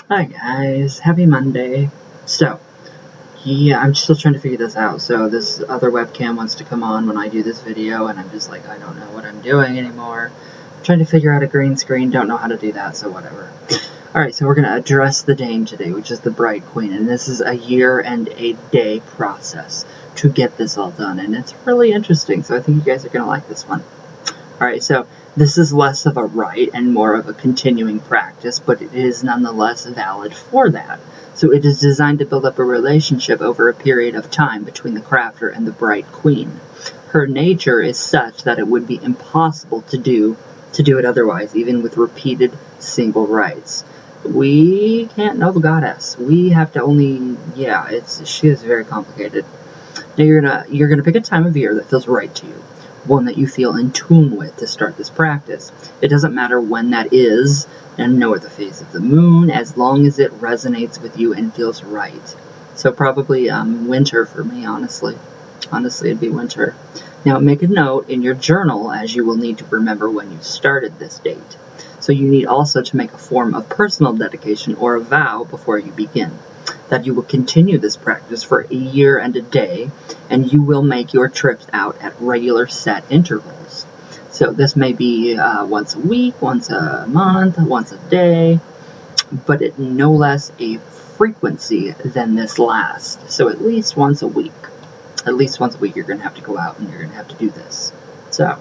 Hi guys, happy Monday. So, yeah, I'm still trying to figure this out. So this other webcam wants to come on when I do this video, and I'm just like, I don't know what I'm doing anymore. I'm trying to figure out a green screen, don't know how to do that, so whatever. Alright, so we're going to address the Dame today, which is the Bright Queen, and this is a year and a day process to get this all done, and it's really interesting, so I think you guys are going to like this one. Alright, so this is less of a rite and more of a continuing practice, but it is nonetheless valid for that. So it is designed to build up a relationship over a period of time between the crafter and the Bright Queen. Her nature is such that it would be impossible to do it otherwise, even with repeated single rites. We can't know the goddess. We have to only, she is very complicated. Now you're gonna pick a time of year that feels right to you, one that you feel in tune with to start this practice. It doesn't matter when that is, and nor the phase of the moon, as long as it resonates with you and feels right. So probably winter for me, honestly. Honestly, it'd be winter. Now make a note in your journal, as you will need to remember when you started this date. So you need also to make a form of personal dedication or a vow before you begin, that you will continue this practice for a year and a day, and you will make your trips out at regular set intervals. So this may be once a week, once a month, once a day, but at no less a frequency than this last. So at least once a week. At least once a week you're going to have to go out and you're going to have to do this. So,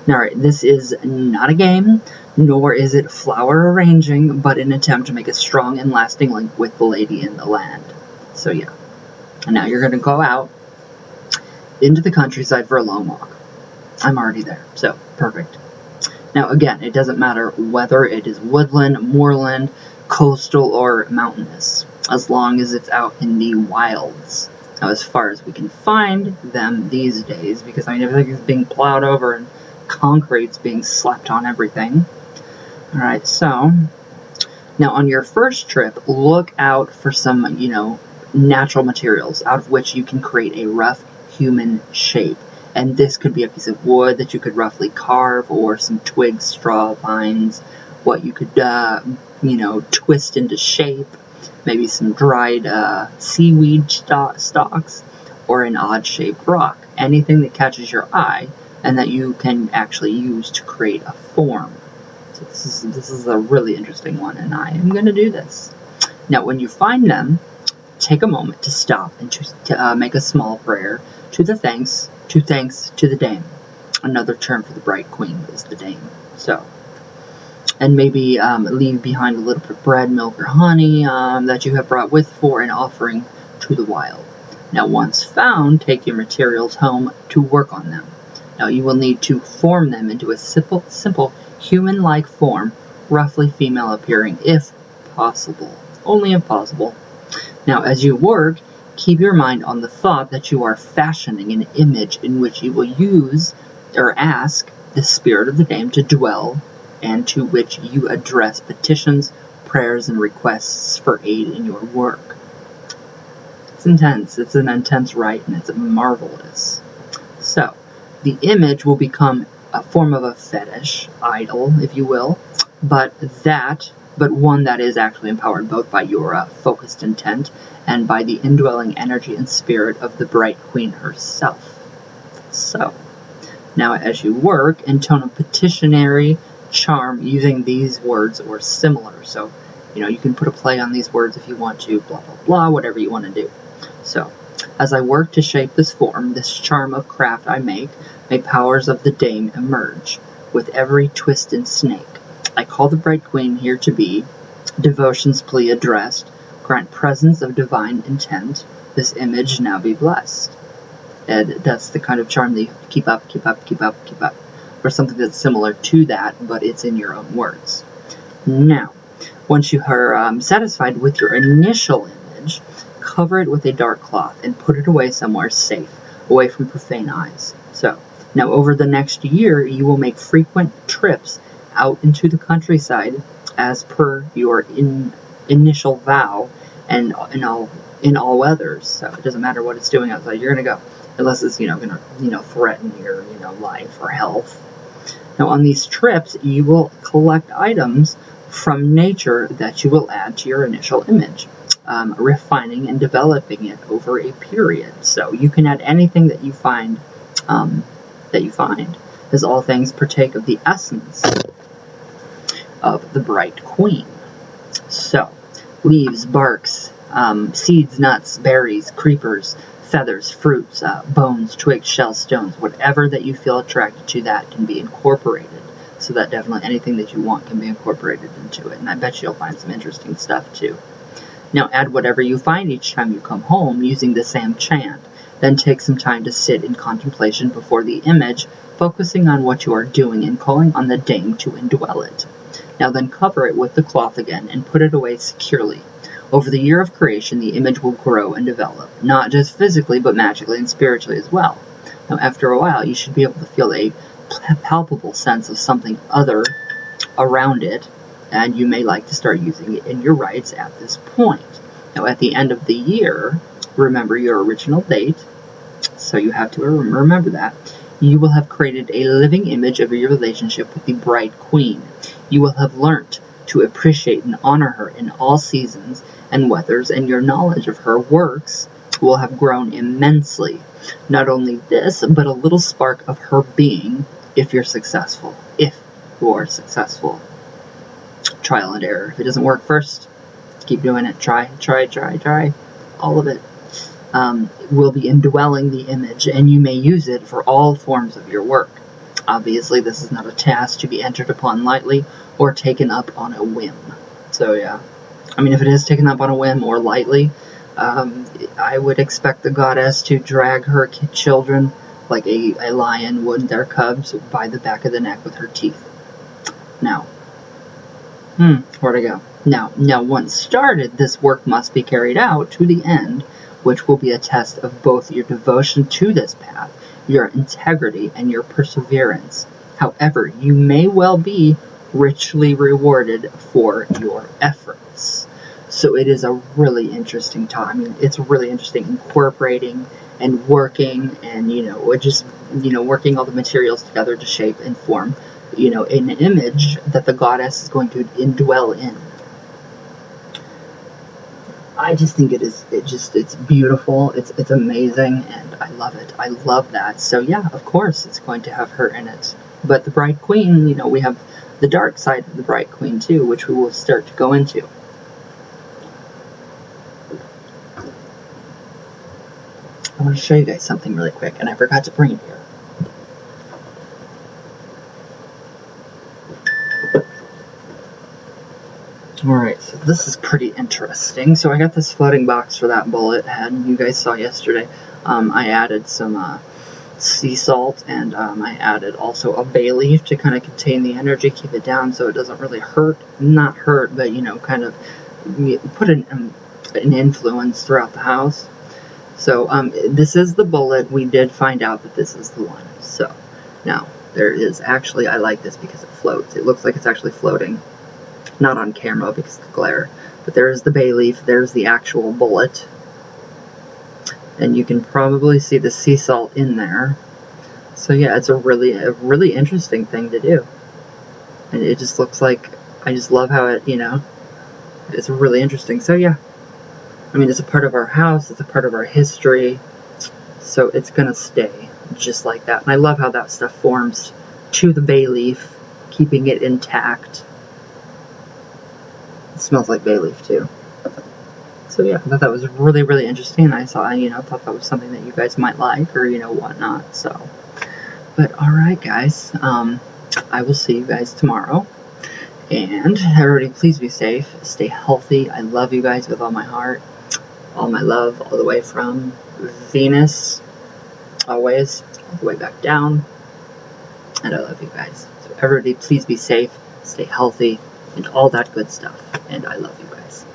alright, this is not a game, nor is it flower arranging, but an attempt to make a strong and lasting link with the lady in the land. So yeah. And now you're going to go out into the countryside for a long walk. I'm already there, so perfect. Now again, it doesn't matter whether it is woodland, moorland, coastal, or mountainous, as long as it's out in the wilds. Now, as far as we can find them these days, because I mean everything is being plowed over and concrete's being slapped on everything. Alright, so now on your first trip, look out for some, natural materials out of which you can create a rough human shape. And this could be a piece of wood that you could roughly carve, or some twigs, straw, vines, what you could, twist into shape. Maybe some dried seaweed stalks, or an odd-shaped rock. Anything that catches your eye and that you can actually use to create a form. So this is a really interesting one, and I am going to do this. Now, when you find them, take a moment to stop and to make a small prayer to thanks to the Dame. Another term for the Bright Queen is the Dame. So, and maybe leave behind a little bit of bread, milk, or honey that you have brought with for an offering to the wild. Now, once found, take your materials home to work on them. Now, you will need to form them into a simple human-like form, roughly female appearing, if possible. Only if possible. Now, as you work, keep your mind on the thought that you are fashioning an image in which you will use or ask the spirit of the Dame to dwell, and to which you address petitions, prayers, and requests for aid in your work. It's intense. It's an intense rite, and it's marvelous. So, the image will become a form of a fetish, idol, if you will, but one that is actually empowered both by your focused intent and by the indwelling energy and spirit of the Bright Queen herself. So, now as you work, intone a petitionary charm using these words or similar. So, you can put a play on these words if you want to, blah, blah, blah, whatever you want to do. So, as I work to shape this form, this charm of craft I make, may powers of the Dame emerge. With every twist and snake, I call the Bright Queen here to be, devotion's plea addressed, grant presence of divine intent, this image now be blessed. And that's the kind of charm that you have to keep up, keep up, keep up, keep up. Or something that's similar to that, but it's in your own words. Now, once you are satisfied with your initial image, cover it with a dark cloth and put it away somewhere safe, away from profane eyes. So, now over the next year, you will make frequent trips out into the countryside as per your initial vow, and in all weathers. So it doesn't matter what it's doing outside, you're going to go. Unless it's, going to, threaten your, life or health. Now, on these trips, you will collect items from nature that you will add to your initial image, refining and developing it over a period. So you can add anything that you find, as all things partake of the essence of the bright queen. So, leaves, barks, seeds, nuts, berries, creepers, feathers, fruits, bones, twigs, shells, stones, whatever that you feel attracted to, that can be incorporated. So that definitely anything that you want can be incorporated into it. And I bet you'll find some interesting stuff too. Now add whatever you find each time you come home using the same chant. Then take some time to sit in contemplation before the image, focusing on what you are doing and calling on the dame to indwell it. Now then cover it with the cloth again and put it away securely. Over the year of creation, the image will grow and develop, not just physically, but magically and spiritually as well. Now after a while, you should be able to feel a palpable sense of something other around it, and you may like to start using it in your rites at this point. Now at the end of the year, remember your original date, so you have to remember that. You will have created a living image of your relationship with the bright queen. You will have learnt to appreciate and honor her in all seasons and weathers, and your knowledge of her works will have grown immensely. Not only this, but a little spark of her being, if you're successful. If you are successful. Trial and error. If it doesn't work first, keep doing it. Try. All of it. Will be indwelling the image, and you may use it for all forms of your work. Obviously, this is not a task to be entered upon lightly or taken up on a whim. So yeah, I mean, if it is taken up on a whim or lightly, I would expect the goddess to drag her children like a lion would their cubs by the back of the neck with her teeth. Now, where'd I go? Now, once started, this work must be carried out to the end, which will be a test of both your devotion to this path, your integrity, and your perseverance. However, you may well be richly rewarded for your efforts. So it is a really interesting time. I mean, it's really interesting incorporating and working and, working all the materials together to shape and form, an image that the goddess is going to indwell in. I just think it's beautiful, it's amazing, and I love it. I love that. So yeah, of course it's going to have her in it. But the Bright Queen, we have the dark side of the Bright Queen too, which we will start to go into. I want to show you guys something really quick, and I forgot to bring it here. Alright, so this is pretty interesting. So I got this floating box for that bullet head you guys saw yesterday. I added some sea salt, and I added also a bay leaf to kind of contain the energy, keep it down so it doesn't really hurt. Not hurt, but kind of put an influence throughout the house. So this is the bullet. We did find out that this is the one. So now there is actually, I like this because it floats. It looks like it's actually floating. Not on camera because of the glare, but there's the bay leaf, there's the actual bullet, and you can probably see the sea salt in there. So yeah, it's a really interesting thing to do, and it just looks like, I just love how it, it's really interesting. So yeah, I mean, it's a part of our house, it's a part of our history, so it's gonna stay just like that. And I love how that stuff forms to the bay leaf, keeping it intact. It smells like bay leaf too. So yeah, I thought that was really interesting. I saw, thought that was something that you guys might like, or whatnot. So, but all right, guys, I will see you guys tomorrow. And everybody, please be safe, stay healthy. I love you guys with all my heart, all my love, all the way from Venus, always, all the way back down. And I love you guys. So everybody, please be safe, stay healthy, and all that good stuff. And I love you guys.